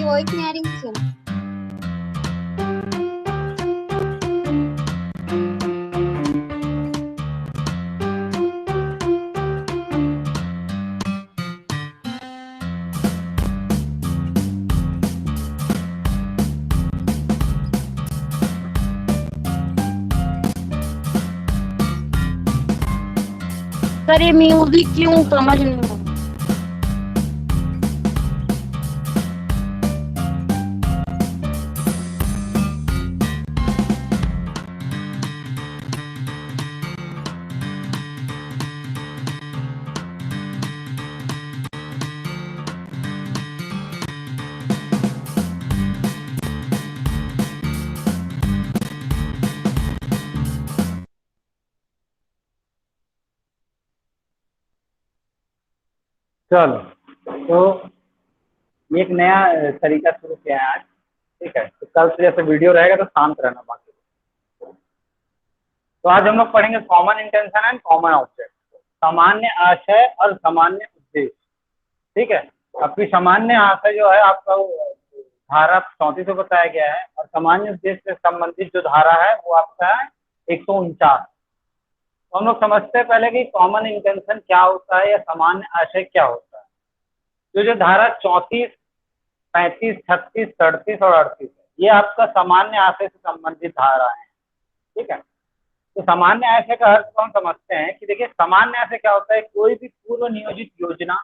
Voice नहीं आ रही मुझे। सर ये म्यूजिक क्यों समझ नहीं आ रहा। चलो, तो ये एक नया तरीका शुरू किया है आज। ठीक है, तो कल से जैसे वीडियो रहेगा तो शांत रहना बाकी। तो आज हम लोग पढ़ेंगे common intention and common object, सामान्य आशय और सामान्य उद्देश्य। ठीक है, आपकी सामान्य आशय जो है आपका वो धारा 34 में बताया गया है, और सामान्य उद्देश्य से संबंधित जो धारा है वो आपका है 149। तो हम लोग समझते हैं पहले कि कॉमन इंटेंशन क्या होता है या सामान्य आशय क्या होता है। जो धारा 34, 35, 36, 38 और 38 है, ये आपका सामान्य आशय से संबंधित धारा है। ठीक है, तो सामान्य आशय का अर्थ हम समझते हैं कि देखिए सामान्य आशय क्या होता है, कोई भी पूर्व नियोजित योजना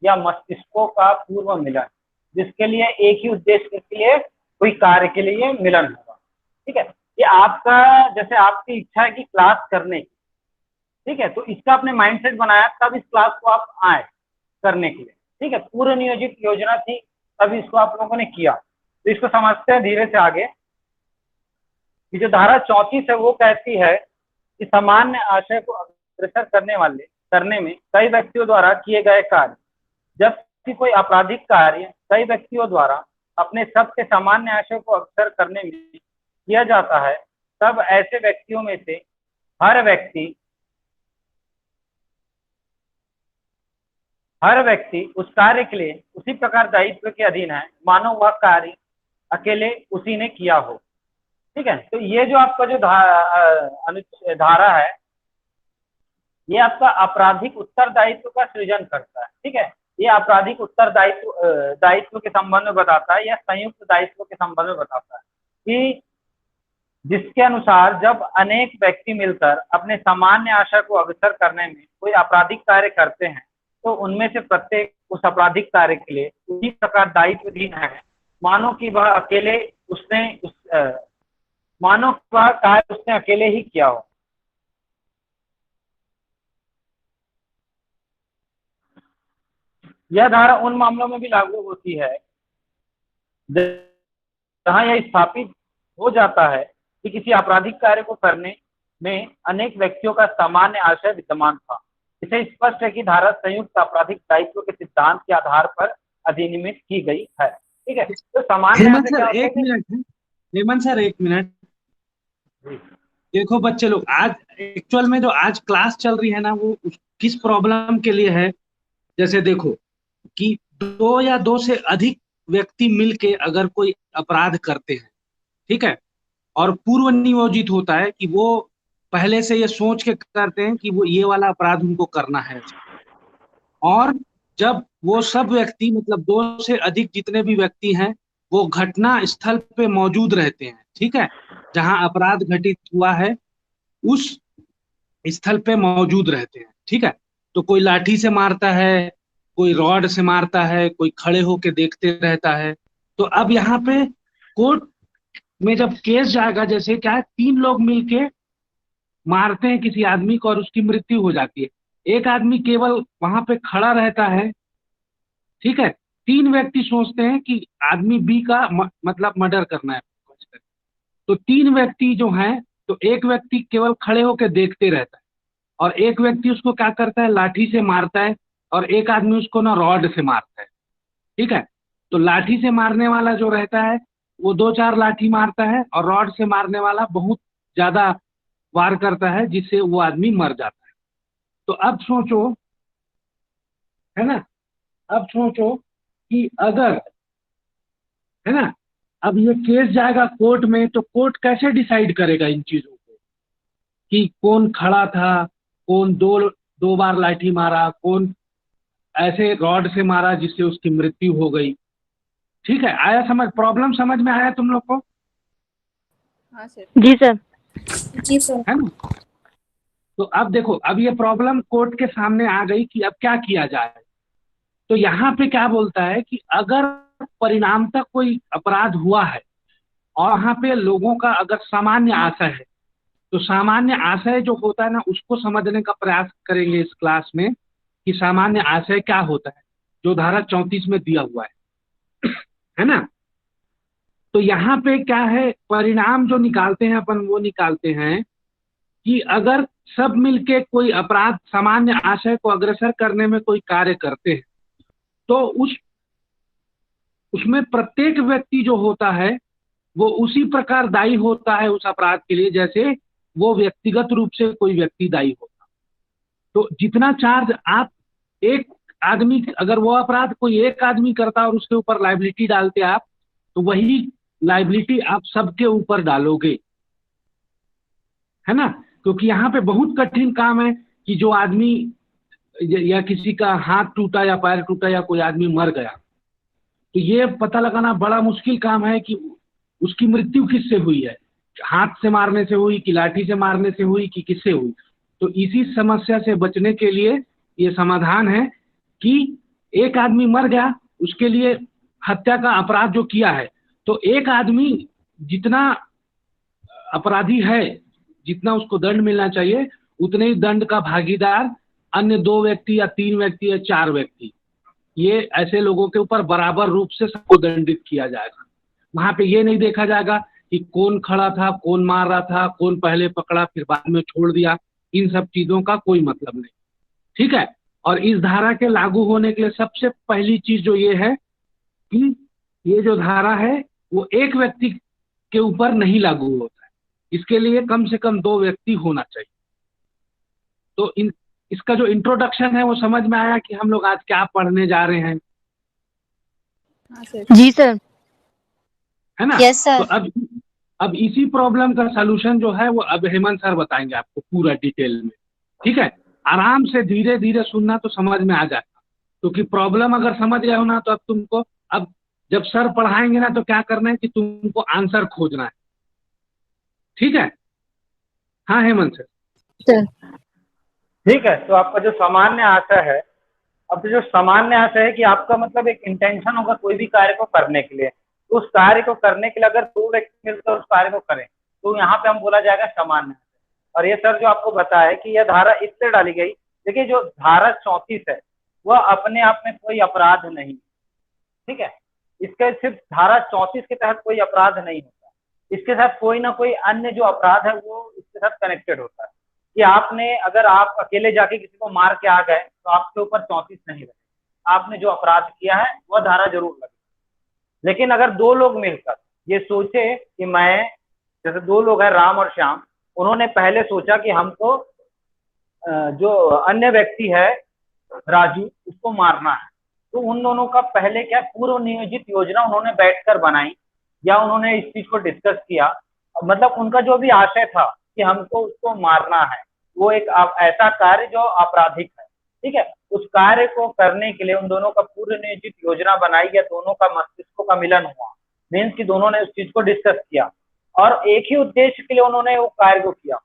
या मस्तिष्कों का पूर्व मिलन, जिसके लिए एक ही उद्देश्य के लिए कोई कार्य के लिए मिलन होगा। ठीक है, ये आपका जैसे आपकी इच्छा है कि क्लास करने की, ठीक है, तो इसका आपने माइंडसेट बनाया तब इस क्लास को आप आए करने के लिए। ठीक है, पूर्व नियोजित योजना थी तभी इसको आप लोगों ने किया। तो इसको समझते हैं धीरे से आगे कि जो धारा 34 है वो कहती है कि सामान्य आशय को अग्रसर करने में कई व्यक्तियों द्वारा किए गए कार्य, जबकि कोई आपराधिक कार्य कई व्यक्तियों द्वारा अपने सबके सामान्य आशय को अग्रसर करने में किया जाता है, तब ऐसे व्यक्तियों में से हर व्यक्ति उस कार्य के लिए उसी प्रकार दायित्व के अधीन है मानो वह कार्य अकेले उसी ने किया हो। ठीक है, तो ये जो आपका जो धारा है ये आपका आपराधिक उत्तरदायित्व का सृजन करता है। ठीक है, ये आपराधिक दायित्व के संबंध में बताता है या संयुक्त दायित्व के संबंध में बताता है कि जिसके अनुसार जब अनेक व्यक्ति मिलकर अपने सामान्य आशय को अग्रसर करने में कोई आपराधिक कार्य करते हैं, तो उनमें से प्रत्येक उस आपराधिक कार्य के लिए उसी प्रकार दायित्वहीन है मानो कि वह अकेले मानो वह कार्य उसने अकेले ही किया हो। यह धारा उन मामलों में भी लागू होती है जहां यह स्थापित हो जाता है कि किसी आपराधिक कार्य को करने में अनेक व्यक्तियों का सामान्य आशय विद्यमान था। इसे स्पष्ट है कि धारा संयुक्त आपराधिक दायित्व के सिद्धांत के आधार पर अधिनियमित की गई है। ठीक है, तो सामान्य हेमंत सर एक मिनट, हेमंत सर एक मिनट। देखो बच्चे लोग, आज एक्चुअल में जो आज क्लास चल रही है ना वो किस प्रॉब्लम के लिए है। जैसे देखो कि दो या दो से अधिक व्यक्ति मिलके अगर कोई अपराध करते हैं, ठीक है, और पूर्व नियोजित होता है कि वो पहले से ये सोच के करते हैं कि वो ये वाला अपराध उनको करना है, और जब वो सब व्यक्ति मतलब दो से अधिक जितने भी व्यक्ति हैं वो घटना स्थल पे मौजूद रहते हैं, ठीक है, जहां अपराध घटित हुआ है उस स्थल पे मौजूद रहते हैं। ठीक है, तो कोई लाठी से मारता है, कोई रॉड से मारता है, कोई खड़े होके देखते रहता है। तो अब यहाँ पे कोर्ट में जब केस जाएगा, जैसे क्या है, तीन लोग मिलके मारते हैं किसी आदमी को और उसकी मृत्यु हो जाती है, एक आदमी केवल वहां पे खड़ा रहता है, ठीक है, तीन व्यक्ति सोचते हैं कि आदमी बी का मतलब मर्डर करना है, तो तीन व्यक्ति जो हैं, तो एक व्यक्ति केवल खड़े होकर देखते रहता है और एक व्यक्ति उसको क्या करता है, लाठी से मारता है, और एक आदमी उसको ना रॉड से मारता है। ठीक है, तो लाठी से मारने वाला जो रहता है वो दो चार लाठी मारता है और रॉड से मारने वाला बहुत ज्यादा वार करता है जिससे वो आदमी मर जाता है। तो अब सोचो, है ना, अब सोचो कि अगर है ना। अब ये केस जाएगा कोर्ट में, तो कोर्ट कैसे डिसाइड करेगा इन चीजों को कि कौन खड़ा था, कौन दो दो बार लाठी मारा, कौन ऐसे रॉड से मारा जिससे उसकी मृत्यु हो गई। ठीक है, आया समझ, प्रॉब्लम समझ में आया तुम लोग को? हाँ सर। जी सर। जी सर। है ना। तो अब देखो, अब ये प्रॉब्लम कोर्ट के सामने आ गई कि अब क्या किया जाए। तो यहाँ पे क्या बोलता है कि अगर परिणामतः कोई अपराध हुआ है और वहाँ पे लोगों का अगर सामान्य आशय है, तो सामान्य आशय जो होता है ना, उसको समझने का प्रयास करेंगे इस क्लास में कि सामान्य आशय क्या होता है, जो धारा 34 में दिया हुआ है ना। तो यहाँ पे क्या है, परिणाम जो निकालते हैं अपन, वो निकालते हैं कि अगर सब मिलके कोई अपराध सामान्य आशय को अग्रसर करने में कोई कार्य करते हैं, तो उसमें प्रत्येक व्यक्ति जो होता है वो उसी प्रकार दायी होता है उस अपराध के लिए, जैसे वो व्यक्तिगत रूप से कोई व्यक्ति दायी होता। तो जितना चार्ज आप एक आदमी, अगर वो अपराध कोई एक आदमी करता और उसके ऊपर लाइबिलिटी डालते आप, तो वही लाइबिलिटी आप सबके ऊपर डालोगे, है ना। क्योंकि यहाँ पे बहुत कठिन काम है कि जो आदमी या किसी का हाथ टूटा या पैर टूटा या कोई आदमी मर गया, तो ये पता लगाना बड़ा मुश्किल काम है कि उसकी मृत्यु किससे हुई है, हाथ से मारने से हुई कि लाठी से मारने से हुई कि किससे हुई। तो इसी समस्या से बचने के लिए ये समाधान है कि एक आदमी मर गया, उसके लिए हत्या का अपराध जो किया है, तो एक आदमी जितना अपराधी है, जितना उसको दंड मिलना चाहिए, उतने ही दंड का भागीदार अन्य 2 व्यक्ति या 3 व्यक्ति या 4 व्यक्ति, ये ऐसे लोगों के ऊपर बराबर रूप से सबको दंडित किया जाएगा। वहां पे ये नहीं देखा जाएगा कि कौन खड़ा था, कौन मार रहा था, कौन पहले पकड़ा फिर बाद में छोड़ दिया, इन सब चीजों का कोई मतलब नहीं। ठीक है। और इस धारा के लागू होने के लिए सबसे पहली चीज जो ये है कि ये जो धारा है वो एक व्यक्ति के ऊपर नहीं लागू होता है, इसके लिए कम से कम 2 व्यक्ति होना चाहिए। तो इसका जो इंट्रोडक्शन है वो समझ में आया कि हम लोग आज क्या पढ़ने जा रहे हैं? हाँ सर। जी सर। है ना। Yes sir. तो अब इसी प्रॉब्लम का सलूशन जो है वो अब हेमंत सर बताएंगे आपको पूरा डिटेल में। ठीक है, आराम से धीरे धीरे सुनना तो समझ में आ जाएगा, क्योंकि प्रॉब्लम अगर समझ गए हो ना, तो अब तुमको, अब जब सर पढ़ाएंगे ना, तो क्या करना है कि तुमको आंसर खोजना है। ठीक है। हाँ हेमंत सर। ठीक है। तो आपका जो सामान्य आशय है, अब जो सामान्य आशय है कि आपका मतलब एक इंटेंशन होगा कोई भी कार्य को करने के लिए, तो उस कार्य को करने के लिए अगर 2 व्यक्ति मिलकर उस कार्य को करें, तो यहाँ पे हम बोला जाएगा सामान्य आशय। और ये सर जो आपको बताया कि यह धारा इससे डाली गई, देखिए जो धारा 34 है वह अपने आप में कोई अपराध नहीं, ठीक है। इसके सिर्फ धारा 34 के तहत कोई अपराध नहीं होता, इसके साथ कोई ना कोई अन्य जो अपराध है वो इसके साथ कनेक्टेड होता है। कि आपने, अगर आप अकेले जाके किसी को मार के आ गए तो आपके ऊपर 34 नहीं लगे, आपने जो अपराध किया है वह धारा जरूर लगे। लेकिन अगर 2 लोग मिलकर ये सोचे कि मैं, जैसे 2 लोग हैं राम और श्याम, उन्होंने पहले सोचा कि हमको जो अन्य व्यक्ति है राजू उसको मारना है, तो उन दोनों का पहले क्या पूर्व नियोजित योजना उन्होंने बैठकर बनाई या उन्होंने इस चीज को डिस्कस किया। मतलब उनका जो भी आशय था कि हमको उसको मारना है, वो एक ऐसा कार्य जो आपराधिक है, ठीक है। उस कार्य को करने के लिए उन दोनों का पूर्व नियोजित योजना बनाई या दोनों का मस्तिष्कों का मिलन हुआ, मीन्स कि दोनों ने उस चीज को डिस्कस किया और एक ही उद्देश्य के लिए उन्होंने वो कार्य को किया,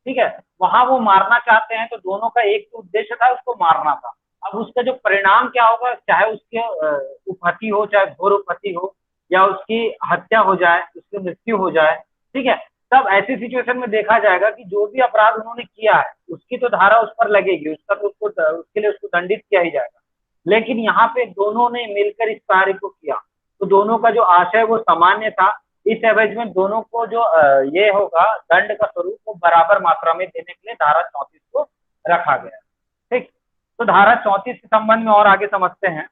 ठीक है। वहां वो मारना चाहते हैं तो दोनों का एक तो उद्देश्य था, उसको मारना था। अब उसका जो परिणाम क्या होगा, चाहे उसके उपहति हो, चाहे घोर उपहति हो, या उसकी हत्या हो जाए, उसकी मृत्यु हो जाए, ठीक है, तब ऐसी सिचुएशन में देखा जाएगा कि जो भी अपराध उन्होंने किया है उसकी तो धारा उस पर लगेगी, उसका तो उसके लिए उसको दंडित किया ही जाएगा। लेकिन यहाँ पे दोनों ने मिलकर इस कार्य को किया, तो दोनों का जो आशय वो सामान्य था। इस एवज में दोनों को जो ये होगा दंड का स्वरूप वो बराबर मात्रा में देने के लिए धारा 34 को रखा गया। ठीक, तो धारा 34 के संबंध में और आगे समझते हैं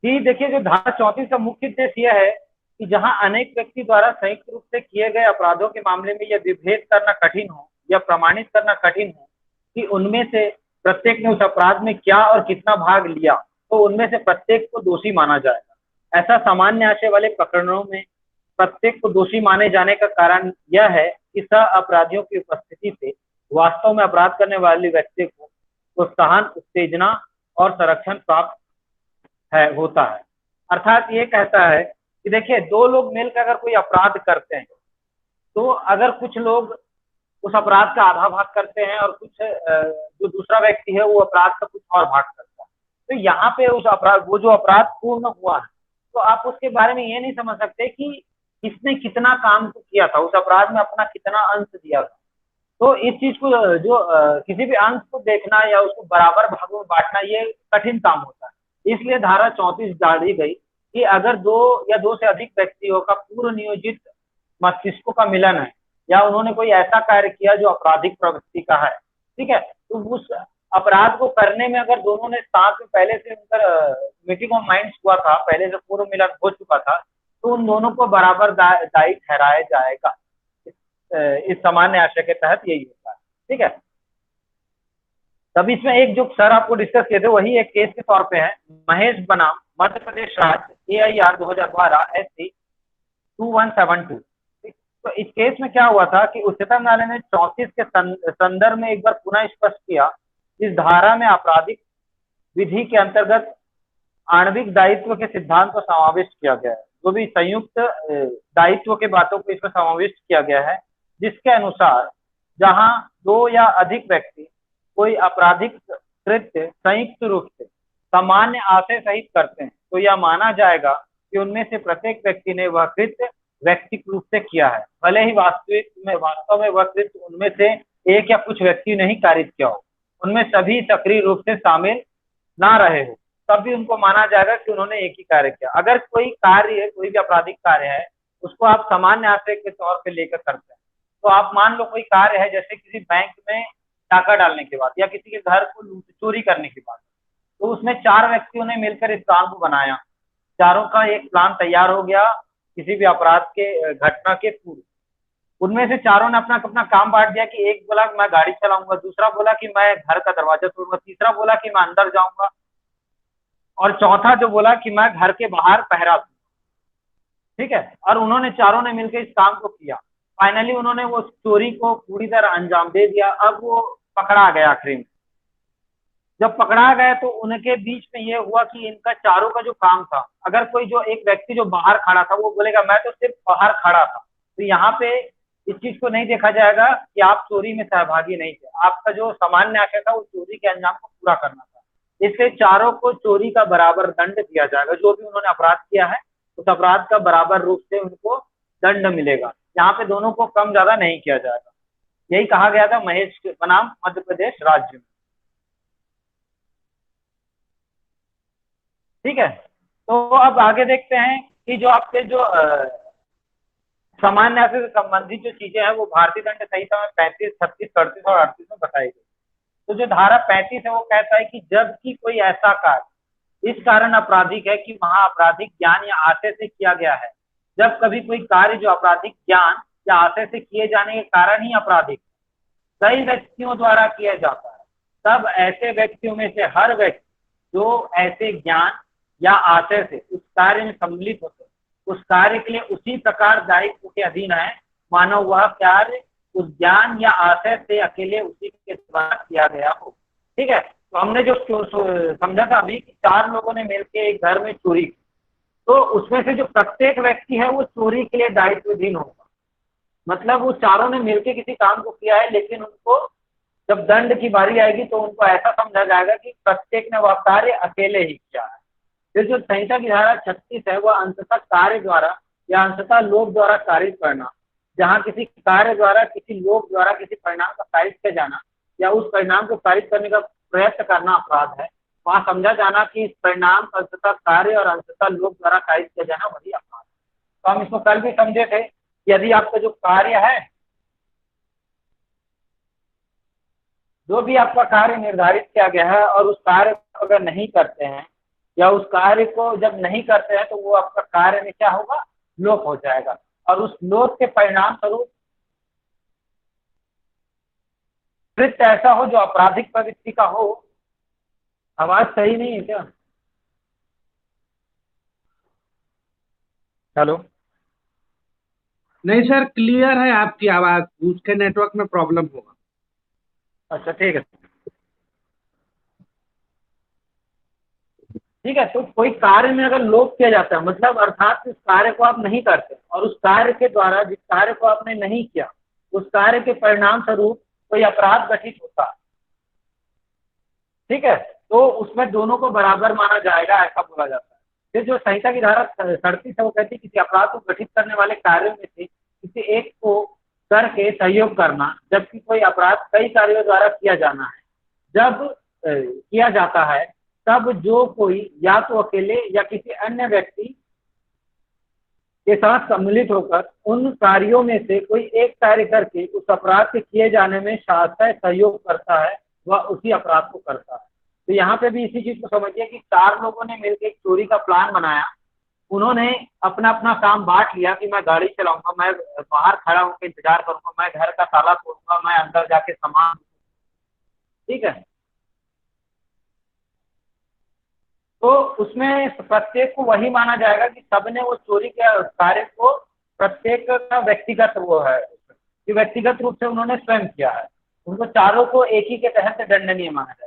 कि देखिए जो धारा 34 का मुख्य उद्देश्य यह है कि जहां अनेक व्यक्ति द्वारा संयुक्त रूप से किए गए अपराधों के मामले में यह विभेद करना कठिन हो या प्रमाणित करना कठिन हो कि उनमें से प्रत्येक ने उस अपराध में क्या और कितना भाग लिया, तो उनमें से प्रत्येक को दोषी माना जाएगा। ऐसा सामान्य आशय वाले प्रकरणों में प्रत्येक को दोषी माने जाने का कारण यह है कि सह अपराधियों की उपस्थिति से वास्तव में अपराध करने वाले व्यक्ति को प्रोत्साहन, उत्तेजना और संरक्षण प्राप्त होता है। अर्थात ये कहता है कि देखिए, दो लोग मिलकर अगर कोई अपराध करते हैं तो अगर कुछ लोग उस अपराध का आधा भाग करते हैं और कुछ जो दूसरा व्यक्ति है वो अपराध का कुछ और भाग करता है, तो यहाँ पे उस अपराध, वो जो अपराध पूर्ण हुआ है, तो आप उसके बारे में ये नहीं समझ सकते कि किसने कितना काम किया था, उस अपराध में अपना कितना अंश दिया था। तो इस चीज को जो किसी भी अंश को देखना या उसको बराबर भागों में बांटना ये कठिन काम होता है। इसलिए धारा 34 डाली गई कि अगर दो या दो से अधिक व्यक्तियों का पूर्व नियोजित मस्तिष्कों का मिलन है या उन्होंने कोई ऐसा कार्य किया जो आपराधिक प्रवृत्ति का है, ठीक है, तो उस अपराध को करने में अगर दोनों ने साथ में पहले से उनका मीटिंग ऑफ माइंड्स हुआ था, पहले से पूर्व मिलन हो चुका था, तो उन दोनों को बराबर दायी ठहराया जाएगा। इस सामान्य आशय के तहत यही होता है, ठीक है। तब इसमें एक जो सर आपको डिस्कस किए थे वही एक केस के तौर पे है, महेश बनाम मध्य प्रदेश राज्य AIR 2012 SC 2172। तो इस केस में क्या हुआ था कि उच्चतम न्यायालय ने 34 के संदर्भ में एक बार पुनः स्पष्ट किया, इस धारा में आपराधिक विधि के अंतर्गत आणविक दायित्व के सिद्धांत को समाविष्ट किया गया है। जो भी संयुक्त दायित्व के बातों को इसमें समाविष्ट किया गया है, जिसके अनुसार जहां दो या अधिक व्यक्ति कोई आपराधिक कृत्य संयुक्त रूप से सामान्य आशय सहित करते हैं, तो यह माना जाएगा कि उनमें से प्रत्येक व्यक्ति ने वह कृत्य व्यक्तिगत रूप से किया है, भले ही वास्तव में वह कृत्य उनमें से एक या कुछ व्यक्ति ने ही कारित किया हो, उनमें सभी सक्रिय रूप से शामिल ना रहे हो, तब भी उनको माना जाएगा कि उन्होंने एक ही कार्य किया। अगर कोई कार्य, कोई भी आपराधिक कार्य है, उसको आप सामान्य आशय के तौर पे लेकर करते हैं, तो आप मान लो कोई कार्य है, जैसे किसी बैंक में डाका डालने के बाद या किसी के घर को चोरी करने के बाद, तो उसमें 4 व्यक्तियों ने मिलकर इस प्लान को बनाया, चारों का एक प्लान तैयार हो गया किसी भी अपराध के घटना के पूर्व। उनमें से चारों ने अपना अपना काम बांट दिया कि एक बोला मैं गाड़ी चलाऊंगा, दूसरा बोला कि मैं घर का दरवाजा तोड़ूंगा, तीसरा बोला कि मैं अंदर जाऊंगा, और चौथा जो बोला कि मैं घर के बाहर पहरा दूंगा, ठीक है। और उन्होंने चारों ने मिलकर इस काम को किया। फाइनली उन्होंने वो चोरी को पूरी तरह अंजाम दे दिया। अब वो पकड़ा गया आखिरी में। जब पकड़ा गया तो उनके बीच में ये हुआ कि इनका चारों का जो काम था, अगर कोई जो एक व्यक्ति जो बाहर खड़ा था वो बोलेगा मैं तो सिर्फ बाहर खड़ा था, तो यहाँ पे इस चीज को नहीं देखा जाएगा कि आप चोरी में सहभागी नहीं थे, आपका जो सामान्य आशय था वो चोरी के अंजाम को पूरा करना था। इसलिए चारों को चोरी का बराबर दंड दिया जाएगा। जो भी उन्होंने अपराध किया है उस अपराध का बराबर रूप से उनको दंड मिलेगा। यहाँ पे दोनों को कम ज्यादा नहीं किया जाएगा। यही कहा गया था महेश बनाम मध्य प्रदेश राज्य में, ठीक है। तो अब आगे देखते हैं कि जो आपके जो सामान्य से संबंधित जो चीजें हैं वो भारतीय दंड संहिता में 35, 36, 38 और 38 में बताई गई। तो जो धारा 35 है वो कहता है कि जबकि कोई ऐसा कार्य इस कारण आपराधिक है कि वहां आपराधिक ज्ञान या आशय से किया गया है, जब कभी कोई कार्य जो आपराधिक ज्ञान या आशय से किए जाने के कारण ही आपराधिक कई व्यक्तियों द्वारा किया जाता है, तब ऐसे व्यक्तियों में से हर व्यक्ति जो ऐसे ज्ञान या आशय से उस कार्य में सम्मिलित होते हैं, उस कार्य के लिए उसी प्रकार दायित्व के अधीन है, मानो वह कार्य उस ज्ञान या आशय से अकेले उसी के द्वारा किया गया हो, ठीक है। तो हमने जो समझा था अभी कि 4 लोगों ने मिलकर एक घर में चोरी की, तो उसमें से जो प्रत्येक व्यक्ति है वो चोरी के लिए दायित्वाधीन होगा। मतलब वो चारों ने मिलकर किसी काम को किया है, लेकिन उनको जब दंड की बारी आएगी तो उनको ऐसा समझा जाएगा कि प्रत्येक ने वह कार्य अकेले ही किया है। फिर जो संहिता की धारा 36 है वह अंततः कार्य द्वारा या अंततः लोक द्वारा कारित करना, जहाँ किसी कार्य द्वारा किसी लोक द्वारा किसी परिणाम का कारित किया जाना या उस परिणाम को कारित करने का प्रयत्न करना अपराध है, वहां समझा जाना कि इस परिणाम का अंततः कार्य और अंततः लोक द्वारा कारित किया जाना वही अपराध है। तो हम इसको कल भी समझे थे कि यदि आपका जो कार्य है, जो भी आपका कार्य निर्धारित किया गया है और उस कार्य को अगर नहीं करते हैं या उस कार्य को जब नहीं करते हैं तो वो आपका कार्य में क्या होगा, लोप हो जाएगा, और उस लोप के परिणाम स्वरूप कृत्य ऐसा हो जो आपराधिक प्रवृत्ति का हो। आवाज सही नहीं है क्या? हेलो। नहीं सर, क्लियर है आपकी आवाज, उसके नेटवर्क में प्रॉब्लम होगा। अच्छा ठीक है। ठीक है, तो कोई कार्य में अगर लोप किया जाता है, मतलब अर्थात उस कार्य को आप नहीं करते और उस कार्य के द्वारा जिस कार्य को आपने नहीं किया उस कार्य के परिणाम स्वरूप कोई अपराध घटित होता है, ठीक है, तो उसमें दोनों को बराबर माना जाएगा, ऐसा बोला जाता है। फिर जो संहिता की धारा 37 है वो कहती है किसी अपराध को घटित करने वाले कार्यों में से किसी एक को करके सहयोग करना, जबकि कोई अपराध कई कार्यों द्वारा किया जाना है। जब किया जाता है तब जो कोई या तो अकेले या किसी अन्य व्यक्ति के साथ सम्मिलित होकर उन कार्यों में से कोई एक कार्य करके उस अपराध के किए जाने में साहस सहयोग करता है वह उसी अपराध को करता है। तो यहाँ पे भी इसी चीज को समझिए कि 4 लोगों ने मिलकर एक चोरी का प्लान बनाया, उन्होंने अपना अपना काम बांट लिया कि मैं गाड़ी चलाऊंगा, मैं बाहर खड़ा होकर इंतजार करूंगा, मैं घर का ताला खोलूंगा, मैं अंदर जाके सामान, ठीक है। तो उसमें प्रत्येक को वही माना जाएगा कि सबने वो चोरी के कार्य को प्रत्येक का व्यक्तिगत वो है कि व्यक्तिगत रूप से उन्होंने स्वयं किया है, उनको चारों को एक ही के तहत दंडनीय माना जाए।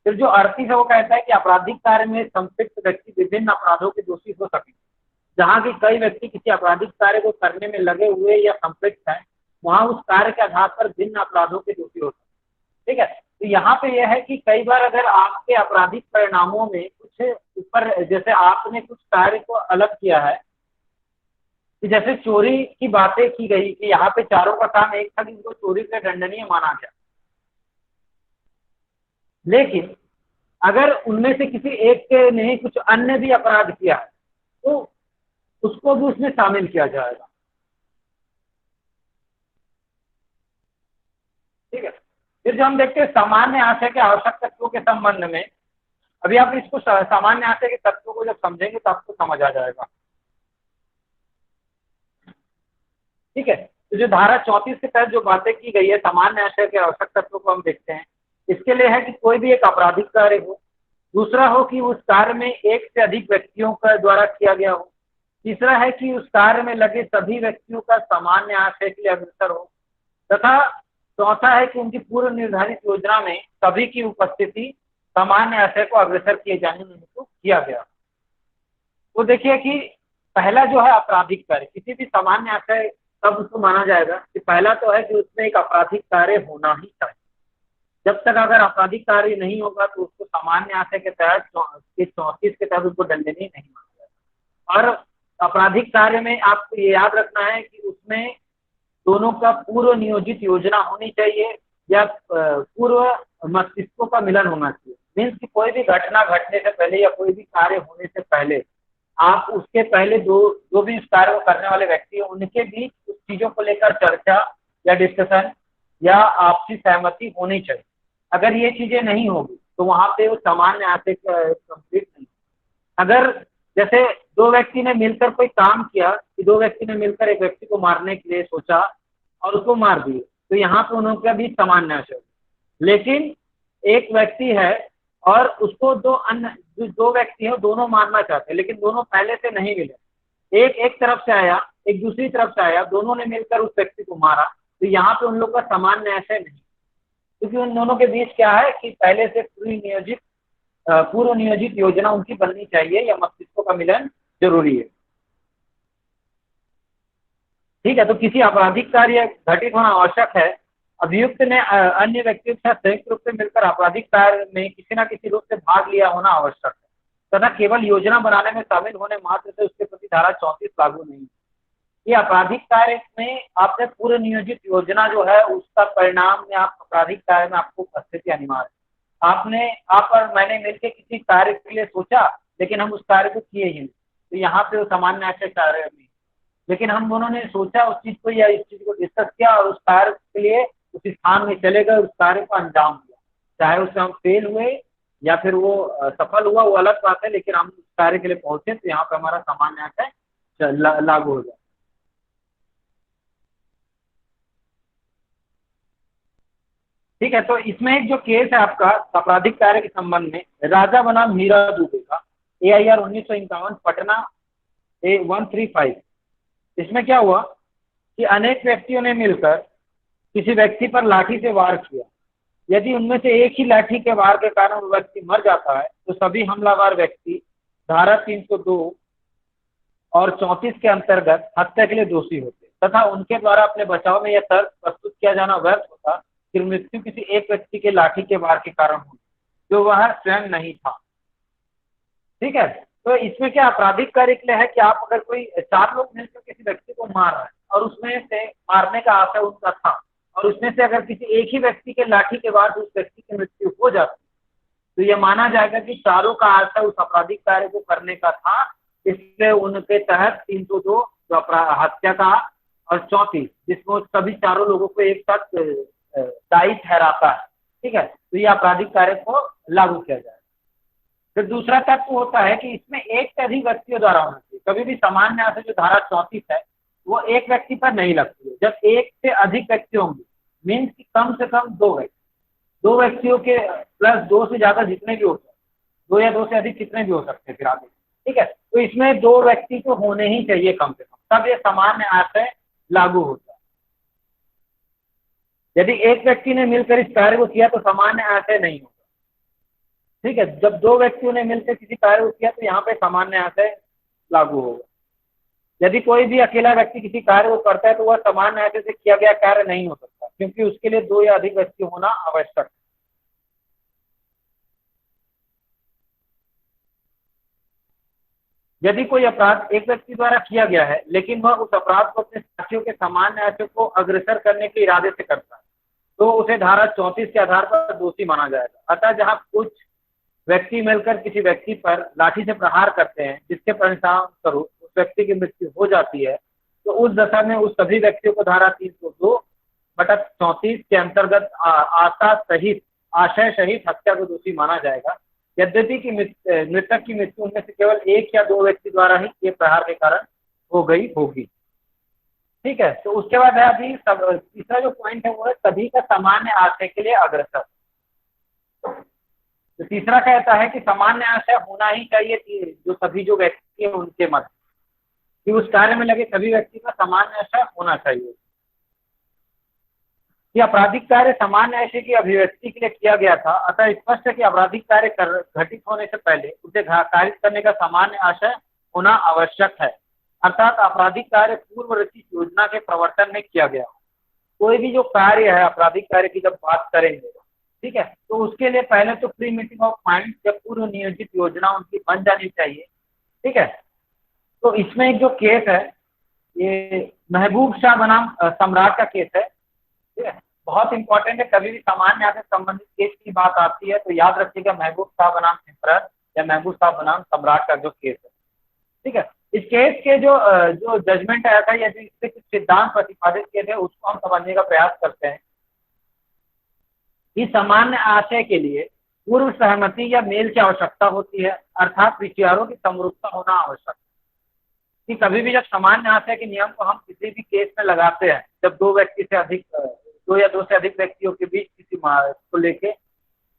फिर जो 38 है वो कहता है कि आपराधिक कार्य में संपृक्त व्यक्ति विभिन्न अपराधों के दोषी हो सके। जहाँ की कई व्यक्ति किसी आपराधिक कार्य को करने में लगे हुए या संपृक्त हैं, वहाँ उस कार्य के आधार पर भिन्न अपराधों के दोषी हो सकते, ठीक है। तो यहाँ पे यह है कि कई बार अगर आपके आपराधिक परिणामों में कुछ ऊपर, जैसे आपने कुछ कार्य को अलग किया है, कि जैसे चोरी की बातें की गई कि यहाँ पे चारों का काम एक था कि उनको चोरी से दंडनीय माना गया, लेकिन अगर उनमें से किसी एक ने कुछ अन्य भी अपराध किया है तो उसको भी उसमें शामिल किया जाएगा, ठीक है। फिर जो हम देखते हैं सामान्य आशय के आवश्यक तत्वों के संबंध में, अभी आप इसको सामान्य आशय के तत्वों को जब समझेंगे तो आपको समझ आ जाएगा, ठीक है। तो जो धारा 34 के तहत जो बातें की गई है सामान्य आशय के आवश्यक तत्वों को हम देखते हैं। इसके लिए है कि कोई भी एक आपराधिक कार्य हो, दूसरा हो कि उस कार्य में एक से अधिक व्यक्तियों का द्वारा किया गया हो, तीसरा है कि उस कार्य में लगे सभी व्यक्तियों का सामान्य आशय के लिए अग्रसर हो, तथा चौथा है कि उनकी पूर्व निर्धारित योजना में सभी की उपस्थिति सामान्य आशय को अग्रसर किए जाने में हेतु किया गया। तो देखिए कि पहला जो है आपराधिक कार्य, किसी भी सामान्य आशय तब उसको माना जाएगा कि पहला तो है कि उसमें एक आपराधिक कार्य होना ही चाहिए। जब तक अगर आपराधिक कार्य नहीं होगा तो उसको सामान्य आशय के तहत 34 के तहत उसको दंडनीय नहीं माना जाएगा। और आपराधिक कार्य में आपको ये याद रखना है कि उसमें दोनों का पूर्व नियोजित योजना होनी चाहिए या पूर्व मस्तिष्कों का मिलन होना चाहिए। मीन्स कि कोई भी घटना घटने से पहले या कोई भी कार्य होने से पहले आप उसके पहले जो भी इस कार्य को करने वाले व्यक्ति हैं उनके बीच उस चीजों को लेकर चर्चा या डिस्कशन या आपसी सहमति होनी चाहिए। अगर ये चीजें नहीं होगी तो वहां पे वो सामान्य आशय कंप्लीट नहीं। अगर जैसे 2 व्यक्ति ने मिलकर कोई काम किया कि 2 व्यक्ति ने मिलकर एक व्यक्ति को मारने के लिए सोचा और उसको मार दिए, तो यहाँ पे उनका भी सामान्य आशय। लेकिन एक व्यक्ति है और उसको 2 व्यक्ति हैं, दोनों मारना चाहते हैं लेकिन दोनों पहले से नहीं मिले, एक तरफ से आया एक दूसरी तरफ से आया, दोनों ने मिलकर उस व्यक्ति को मारा, तो यहाँ पे उन लोग का सामान्य आशय नहीं, क्योंकि उन दोनों के बीच क्या है कि पहले से पूर्व नियोजित योजना उनकी बननी चाहिए या मस्तिष्कों का मिलन जरूरी है, ठीक है। तो किसी आपराधिक कार्य घटित होना आवश्यक है। अभियुक्त ने अन्य व्यक्तियों के साथ संयुक्त रूप से मिलकर आपराधिक कार्य में किसी न किसी रूप से भाग लिया होना आवश्यक है, तथा केवल योजना बनाने में शामिल होने मात्र से उसके प्रति धारा 34 लागू नहीं है। ये आपराधिक कार्य में आपने पूर्व नियोजित योजना जो है उसका परिणाम में आप आपराधिक कार्य में आपको उपस्थिति अनिवार्य है। आप और मैंने मिलकर किसी कार्य के लिए सोचा लेकिन हम उस कार्य को किए ही नहीं, तो यहाँ पे वो सामान्य आशय कार्य नहीं, लेकिन हम दोनों ने सोचा उस चीज को या इस चीज को डिस्कस किया और उस कार्य के लिए उस स्थान में चले गए, उस कार्य को अंजाम दिया, चाहे उसमें हम फेल हुए या फिर वो सफल हुआ वो अलग बात है, लेकिन हम उस कार्य के लिए पहुंचे तो यहाँ पे हमारा सामान्य आशय लागू हो जाए। ठीक है, तो इसमें एक जो केस है आपका आपराधिक कार्य के संबंध में, राजा बनाम मीरा दुबे का, AIR 1951 पटना A135, इसमें क्या हुआ कि अनेक व्यक्तियों ने मिलकर किसी व्यक्ति पर लाठी से वार किया। यदि उनमें से एक ही लाठी के वार के कारण वो व्यक्ति मर जाता है तो सभी हमलावर व्यक्ति धारा 302 और 34 के अंतर्गत हत्या के लिए दोषी होते तथा उनके द्वारा अपने बचाव में यह तर्क प्रस्तुत किया जाना व्यर्थ होता कि मृत्यु किसी एक व्यक्ति के लाठी के वार के कारण हुई जो वह स्वयं नहीं था। ठीक है, तो इसमें क्या आपराधिक कार्य के लिए है कि आप अगर कोई 4 लोग मिलकर किसी व्यक्ति को मार रहे हैं और उसमें से मारने का आशय उनका था और उसमें से अगर किसी एक ही व्यक्ति के लाठी के बाद उस व्यक्ति की मृत्यु हो जाती तो यह माना जाएगा कि चारों का आशय उस आपराधिक कार्य को करने का था, इसलिए उनके तहत 302 जो हत्या का और 34 जिसमें सभी चारों लोगों को एक साथ दायी ठहराता है। ठीक है, तो ये आपराधिक कार्य को लागू किया जाए। फिर दूसरा तत्व होता है कि इसमें एक से अधिक व्यक्तियों द्वारा होना चाहिए। कभी भी सामान्य न्याय से जो धारा 34 है वो एक व्यक्ति पर नहीं लगती है। जब एक से अधिक व्यक्ति होंगे मीन्स कि कम से कम 2 व्यक्तियों के प्लस 2 से ज्यादा जितने भी हो सकते, 2 या 2 से अधिक कितने भी हो सकते हैं फिर आगे। ठीक है, तो इसमें 2 व्यक्ति तो होने ही चाहिए कम से कम, तब ये सामान्य आशय लागू होता है। यदि एक व्यक्ति ने मिलकर इस कार्य को किया तो सामान्य आशय नहीं होगा। ठीक है, जब 2 व्यक्तियों ने मिलकर किसी कार्य को किया तो यहाँ पे सामान्य आशय लागू होगा। यदि कोई भी अकेला व्यक्ति किसी कार्य को करता है तो वह सामान्य आशय से किया गया कार्य नहीं हो सकता, क्योंकि उसके लिए 2 या अधिक व्यक्ति होना आवश्यक है। यदि कोई अपराध एक व्यक्ति द्वारा किया गया है लेकिन वह उस अपराध को अपने साथियों के सामान्य आशय को अग्रसर करने के इरादे से करता है तो उसे धारा 34 के आधार पर दोषी माना जाएगा। अतः जहां कुछ व्यक्ति मिलकर किसी व्यक्ति पर लाठी से प्रहार करते हैं जिसके परिणाम स्वरूप उस व्यक्ति की मृत्यु हो जाती है तो उस दशा में उस सभी व्यक्तियों को धारा 302/34 के अंतर्गत आशय सहित हत्या को दोषी माना जाएगा, यद्यपि कि मृतक की मृत्यु उनमें से केवल 1 या 2 व्यक्ति द्वारा ही ये प्रहार के कारण हो गई होगी। ठीक है, तो उसके बाद है अभी तीसरा जो पॉइंट है वो है सभी का सामान्य आशय के लिए अग्रसर। तो तीसरा कहता है कि सामान्य आशय होना ही चाहिए कि जो सभी जो व्यक्ति है उनके मत कि उस कार्य में लगे सभी व्यक्ति का सामान्य आशय होना चाहिए। कि आपराधिक कार्य सामान्य आशय की अभिव्यक्ति के लिए किया गया था, अतः स्पष्ट है कि आपराधिक कार्य घटित होने से पहले उसे कारित करने का सामान्य आशय होना आवश्यक है, अर्थात आपराधिक कार्य पूर्व रचित योजना के प्रवर्तन में किया गया। कोई भी जो कार्य है आपराधिक कार्य की जब बात करेंगे, ठीक है, तो उसके लिए पहले तो प्री मीटिंग ऑफ माइंड या पूर्व नियोजित योजना उनकी बन जानी चाहिए। ठीक है, तो इसमें एक जो केस है ये महबूब शाह बनाम सम्राट का केस है। ठीक है, बहुत इंपॉर्टेंट है, कभी भी सामान्य न्याय से संबंधित केस की बात आती है तो याद रखिएगा महबूब शाह बनाम एम्परर या महबूब शाह बनाम सम्राट का जो केस है। ठीक है, इस केस के जो जजमेंट आया था या जो इससे कुछ सिद्धांत प्रतिपादित किए थे उसको हम समझने का प्रयास करते हैं। इस सामान्य आशय के लिए पूर्व सहमति या मेल की आवश्यकता होती है, अर्थात विचारों की समरूपता होना आवश्यक है। कि कभी भी जब सामान्य आशय के नियम को हम किसी भी केस में लगाते हैं, जब 2 व्यक्ति से अधिक 2 या 2 से अधिक व्यक्तियों के बीच किसी को लेके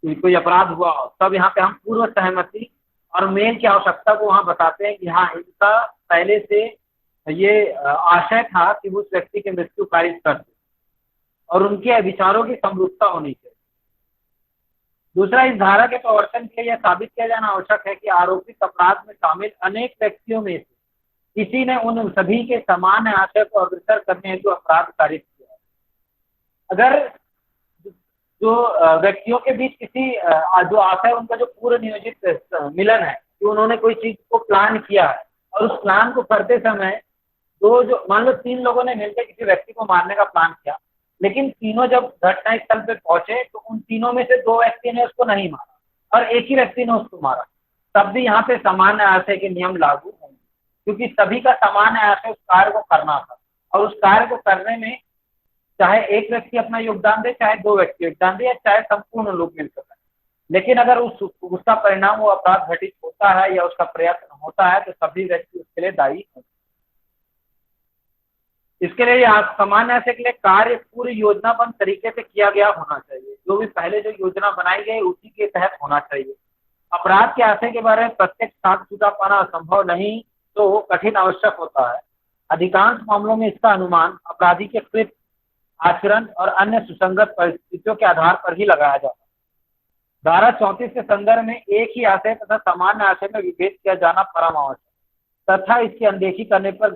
कोई अपराध हुआ हो, तब यहाँ पे हम पूर्व सहमति और मेल की आवश्यकता को वहाँ बताते हैं कि हाँ इनका पहले से ये आशय था कि उस व्यक्ति की मृत्यु कारित कर दे और उनके विचारों की समरूपता होनी चाहिए। दूसरा, इस धारा के प्रवर्तन के लिए यह साबित किया जाना आवश्यक है कि आरोपित अपराध में शामिल अनेक व्यक्तियों में से किसी ने उन सभी के समान आशय को अग्रसर करने हेतु अपराध कारित किया है। अगर जो व्यक्तियों के बीच किसी जो आशय उनका जो पूर्व नियोजित मिलन है कि उन्होंने कोई चीज को प्लान किया है और उस प्लान को करते समय जो मान लो 3 लोगों ने मिलकर किसी व्यक्ति को मारने का प्लान किया, लेकिन तीनों जब घटना स्थल पे पहुंचे तो उन तीनों में से 2 व्यक्ति ने उसको नहीं मारा और एक ही व्यक्ति ने उसको मारा, तब भी यहाँ पे सामान्य आशय के नियम लागू होंगे, क्योंकि सभी का सामान्य आशय उस कार्य को करना था और उस कार्य को करने में चाहे एक व्यक्ति अपना योगदान दे, चाहे 2 व्यक्ति योगदान दे या चाहे संपूर्ण लोग मिलकर करें, लेकिन अगर उसका परिणाम वो अपराध घटित होता है या उसका प्रयत्न होता है तो सभी व्यक्ति उसके लिए दायी होंगे। इसके लिए सामान्य आशय के लिए कार्य पूरी योजनाबद्ध तरीके से किया गया होना चाहिए। जो भी पहले जो योजना बनाई गई उसी के तहत होना चाहिए। अपराध के आशय के बारे में प्रत्यक्ष साक्ष्य जुटा पाना असंभव नहीं तो कठिन आवश्यक होता है। अधिकांश मामलों में इसका अनुमान अपराधी के कृत्य, आचरण और अन्य सुसंगत परिस्थितियों के आधार पर ही लगाया जाता है। धारा 34 के संदर्भ में एक ही आशय तथा सामान्य आशय में विभेद किया जाना परम आवश्यक तथा इसकी अनदेखी करने पर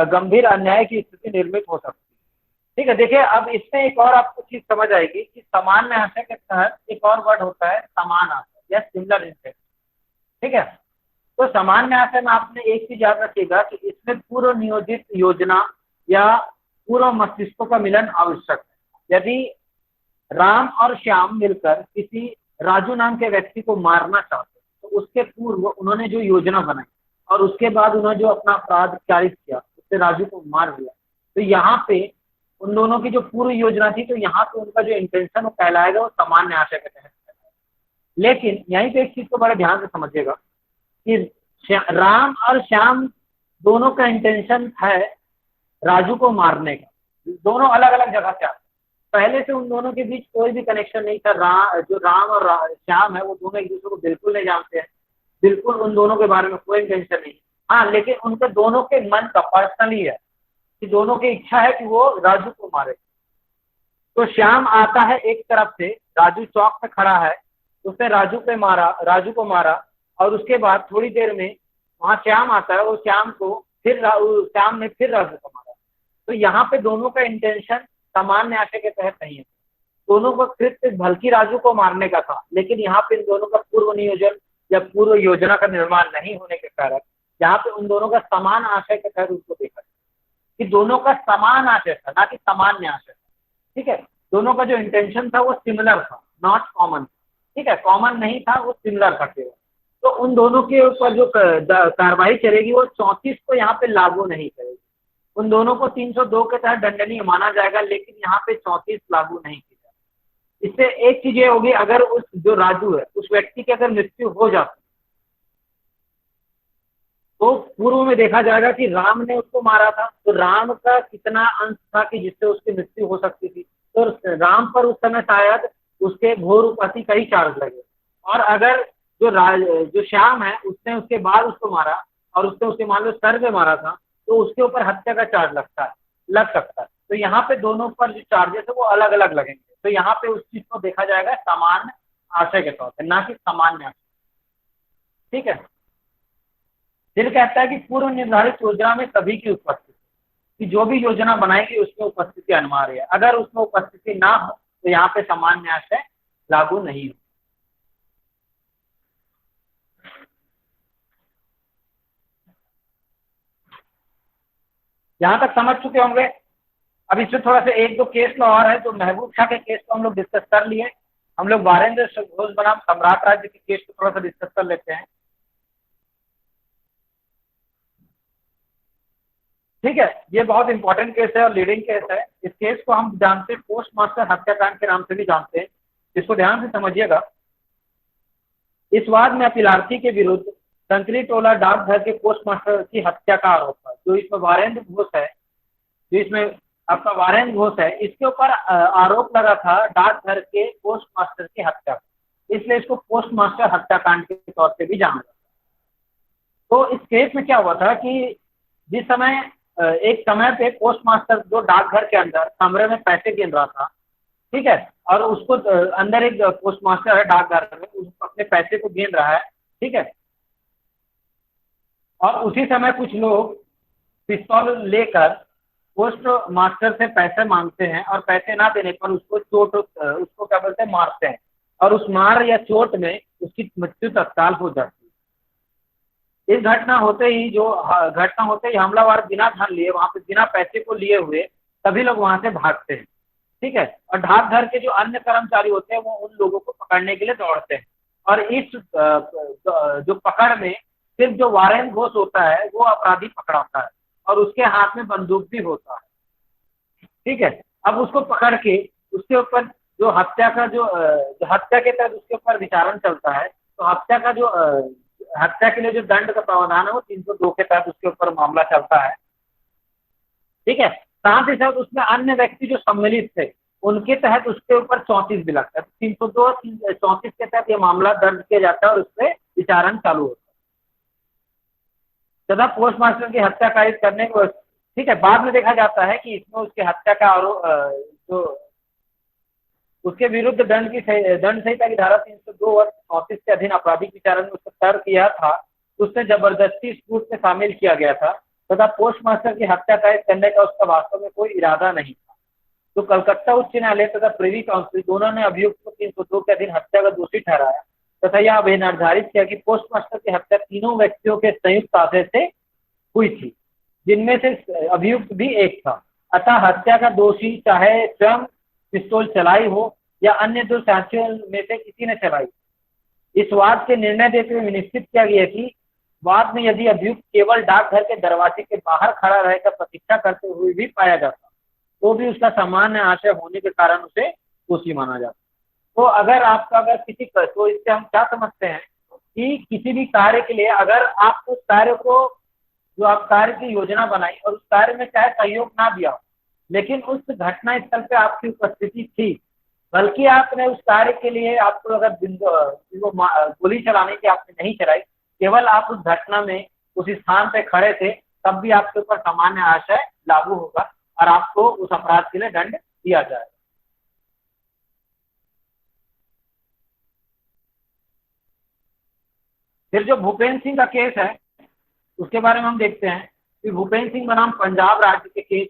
गंभीर अन्याय की स्थिति निर्मित हो सकती है। ठीक है, देखिए अब इसमें एक और आपको चीज समझ आएगी कि सामान्य आशय के तहत एक और वर्ड होता है समान आशय या सिमिलर इंटेंट। ठीक है, तो सामान्य आशय में आपने एक चीज याद रखिएगा कि इसमें पूर्व नियोजित योजना या पूर्व मस्तिष्कों का मिलन आवश्यक है। यदि राम और श्याम मिलकर किसी राजू नाम के व्यक्ति को मारना चाहते तो उसके पूर्व उन्होंने जो योजना बनाई और उसके बाद उन्होंने जो अपना अपराध कारित किया, उससे राजू को मार दिया, तो यहाँ पे उन दोनों की जो पूर्व योजना थी, तो यहाँ पे उनका जो इंटेंशन वो कहलाएगा वो सामान्य आशय के तहत। लेकिन यहीं पे एक चीज को बड़े ध्यान से समझिएगा कि राम और श्याम दोनों का इंटेंशन है राजू को मारने का, दोनों अलग अलग जगह से आते। पहले से उन दोनों के बीच कोई भी कनेक्शन नहीं था। जो राम और श्याम है वो दोनों एक दूसरे को बिल्कुल नहीं जानते हैं, बिल्कुल उन दोनों के बारे में कोई इंटेंशन नहीं। हाँ, लेकिन उनके दोनों के मन का पर्सनली है कि दोनों की इच्छा है कि वो राजू को मारे। तो श्याम आता है एक तरफ से, राजू चौक पे खड़ा है, उसने राजू को मारा और उसके बाद थोड़ी देर में वहां श्याम आता है और श्याम ने फिर राजू को मारा। तो यहाँ पे दोनों का इंटेंशन सामान्य आशय के तहत नहीं है। दोनों का कृत्य बल्कि राजू को मारने का था, लेकिन यहाँ पे इन दोनों का पूर्व नियोजन या पूर्व योजना का निर्माण नहीं होने के कारण यहाँ पे उन दोनों का समान आशय के तहत उसको देखा कि दोनों का समान आशय था, ना कि सामान्य आशय था। ठीक है, दोनों का जो इंटेंशन था वो सिमिलर था, नॉट कॉमन। ठीक है, कॉमन नहीं था, वो सिमिलर था केवल। तो उन दोनों के ऊपर जो कार्रवाई चलेगी वो 34 को यहाँ पे लागू नहीं करेगी। उन दोनों को 302 के तहत दंडनीय माना जाएगा, लेकिन यहाँ पे 34 लागू नहीं की जाएगी। इससे एक चीज ये होगी, अगर उस जो राजू है उस व्यक्ति की अगर मृत्यु हो जाती तो पूर्व में देखा जाएगा कि राम ने उसको मारा था, तो राम का कितना अंश था कि जिससे उसकी मृत्यु हो सकती थी। तो राम पर उस समय शायद उसके घोर उपहत्या का ही चार्ज लगे। और अगर जो श्याम है उसने उसके बाद उसको मारा और उसके मान लो सर पे मारा था, तो उसके ऊपर हत्या का चार्ज लग सकता है। तो यहाँ पे दोनों पर जो चार्जेस है वो अलग अलग लगेंगे। तो यहाँ पे उस चीज को देखा जाएगा सामान्य आशय के तौर पर, ना कि सामान्य आशय। ठीक है, दिल कहता है कि पूर्व निर्धारित योजना में सभी की उपस्थिति, कि जो भी योजना बनाएगी उसमें उपस्थिति अनिवार्य है। अगर उसमें उपस्थिति ना हो तो यहाँ पे सामान्य आशय लागू नहीं हो। यहाँ तक समझ चुके होंगे। अब इसमें थोड़ा सा एक दो केस लॉ और है। तो महबूब शाह के केस को हम लोग डिस्कस कर लिए। हम लोग वारेंद्र घोष बनाम सम्राट राज्य के केस को थोड़ा सा डिस्कस कर लेते हैं। ठीक है, ये बहुत इंपॉर्टेंट केस है और लीडिंग केस है। इस केस को हम जानते हैं पोस्ट मास्टर हत्याकांड के नाम से भी जानते हैं। इसको ध्यान से समझिएगा। इस वाद में अपीलार्थी के विरुद्ध संकरी टोला डाकघर के पोस्ट मास्टर की हत्या का आरोप है। जो इसमें वारेंद्र घोष है, इसके ऊपर आरोप लगा था डाकघर के पोस्ट मास्टर की हत्या का, इसलिए इसको पोस्ट मास्टर हत्याकांड के तौर से भी जाना जाता है। तो इस केस में क्या हुआ था कि जिस समय एक समय पे पोस्ट मास्टर जो डाकघर के अंदर कमरे में पैसे गिन रहा था, ठीक है, और उसको अंदर एक पोस्ट मास्टर है डाकघर में, उसको अपने पैसे को गिन रहा है, ठीक है, और उसी समय कुछ लोग पिस्तौल लेकर पोस्ट मास्टर से पैसे मांगते हैं और पैसे ना देने पर उसको क्या बोलते हैं, मारते हैं, और उस मार या चोट में उसकी मृत्यु तत्काल हो जाती है। इस घटना होते ही हमलावर बिना धन लिए, वहां पे बिना पैसे को लिए हुए सभी लोग वहां से भागते हैं, ठीक है, और डाकघर के जो अन्य कर्मचारी होते हैं वो उन लोगों को पकड़ने के लिए दौड़ते हैं। और इस जो पकड़ में सिर्फ जो वारेंद्र घोष होता है वो अपराधी पकड़ाता है और उसके हाथ में बंदूक भी होता है, ठीक है। अब उसको पकड़ के उसके ऊपर जो हत्या के तहत उसके ऊपर विचारण चलता है। तो हत्या के लिए जो दंड का प्रावधान है वो 302 के तहत उसके ऊपर मामला चलता है, ठीक है। साथ ही साथ उसमें अन्य व्यक्ति जो सम्मिलित थे उनके तहत उसके ऊपर 34 भी लगता है। 302 34 के तहत ये मामला दर्ज किया जाता है और उससे विचारण चालू होता है। तथा पोस्ट मास्टर की हत्या कारित करने को, ठीक है, बाद में देखा जाता है कि इसमें उसके हत्या का आरोप जो उसके विरुद्ध दंड संहिता की धारा 302 और 34 के अधीन आपराधिक विचारण में उसका तर्क किया था, उसने जबरदस्ती इस गुट में शामिल किया गया था तथा पोस्ट मास्टर की हत्या कारित करने का उसका वास्तव में कोई इरादा नहीं था। तो कलकत्ता उच्च न्यायालय तथा प्रिवी काउंसिल दोनों ने अभियुक्त को 302 के अधीन हत्या का दोषी ठहराया तथा यह अभिनिर्धारित किया कि पोस्ट मास्टर की हत्या तीनों व्यक्तियों के संयुक्त आशय से हुई थी, जिनमें से अभियुक्त भी एक था। अतः हत्या का दोषी चाहे स्वयं पिस्तौल चलाई हो या अन्य दो साथियों में से किसी ने चलाई, इस वाद के निर्णय देते हुए निश्चित किया गया कि बाद में यदि अभियुक्त केवल डाकघर के दरवाजे के बाहर खड़ा रहकर प्रतीक्षा करते हुए भी पाया जाता तो भी उसका सामान्य आशय होने के कारण उसे दोषी माना जाता। तो अगर आपका अगर किसी तो इससे हम क्या समझते हैं कि किसी भी कार्य के लिए अगर आप उस कार्य को, जो आप कार्य की योजना बनाई और उस कार्य में चाहे सहयोग ना दिया हो, लेकिन उस घटना स्थल पे आपकी उपस्थिति थी, बल्कि आपने उस कार्य के लिए आपको अगर गोली चलाने की आपने नहीं चलाई, केवल आप उस घटना में उस स्थान पे खड़े थे, तब भी आपके ऊपर सामान्य आशय लागू होगा और आपको उस अपराध के लिए दंड दिया जाएगा। फिर जो भूपेंद्र सिंह का केस है उसके बारे में हम देखते हैं कि भूपेंद्र सिंह बनाम पंजाब राज्य के केस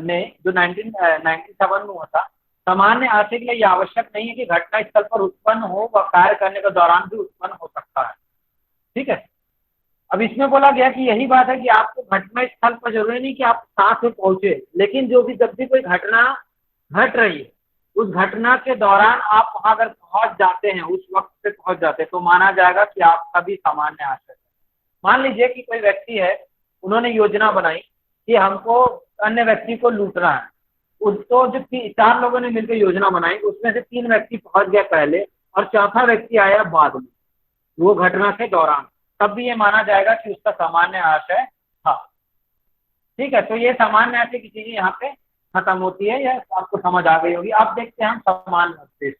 में जो 1997 में हुआ था, सामान्य आशय के लिए यह आवश्यक नहीं है कि घटना स्थल पर उत्पन्न हो व कार्य करने के दौरान भी उत्पन्न हो सकता है। ठीक है, अब इसमें बोला गया कि यही बात है कि आपको घटना स्थल पर जरूरी नहीं कि आप साथ में पहुंचे, लेकिन जो भी जब भी कोई घटना घट रही है उस घटना के दौरान आप वहां अगर पहुंच जाते हैं, उस वक्त पे पहुंच जाते हैं, तो माना जाएगा कि आपका भी सामान्य आशय है। मान लीजिए कि कोई व्यक्ति है, उन्होंने योजना बनाई कि हमको अन्य व्यक्ति को लूटना है, तो जो 4 लोगों ने मिलकर योजना बनाई, उसमें से 3 व्यक्ति पहुंच गए पहले और चौथा व्यक्ति आया बाद में वो घटना के दौरान, तब भी ये माना जाएगा कि उसका सामान्य आशय था। ठीक है, तो ये सामान्य आशय की चीजें यहाँ पे खत्म होती है, यह आपको समझ आ गई होगी। आप देखते हैं हम सामान्य उद्देश्य।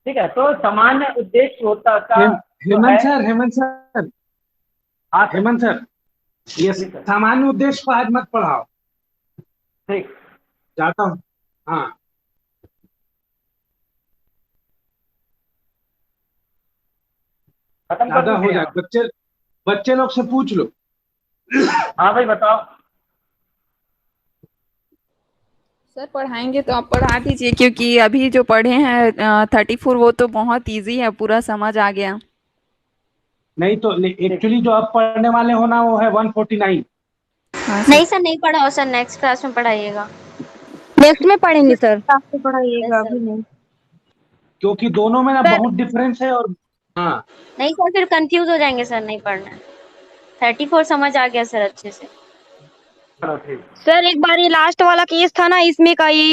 ठीक है, तो सामान्य उद्देश्य होता था हेमंत सर हाँ हेमंत सर, ये सामान्य उद्देश्य को आज मत पढ़ाओ। ठीक, जाता हूँ। हाँ, खत्म कर ज्यादा हो दीजिए जाए, आप। बच्चे लोग से पूछ लो। हाँ भाई बताओ। सर पढ़ाएंगे तो आप पढ़ा दीजिए, क्योंकि अभी जो पढ़े हैं 34 वो तो बहुत इजी है, पूरा समझ आ गया। नहीं तो एक्चुअली जो आप पढ़ने वाले हो ना वो है 149। हाँ सर। नहीं सर, नहीं पढ़ाओ सर, नेक्स्ट क्लास में पढ़ाइएगा। नेक्स्ट में पढ़ेंगे सर। क्लास में पढ़ाइएगा, Yes, sir. अभी नहीं। क्योंकि दोनों में ना सर- बहुत डिफरेंस है। और हाँ, नहीं सर, फिर कंफ्यूज हो जाएंगे सर, नहीं पढ़ना है। 34 समझ आ गया सर अच्छे से। चलो ठीक। सर एक बार ये लास्ट वाला केस था ना, इसमें का ये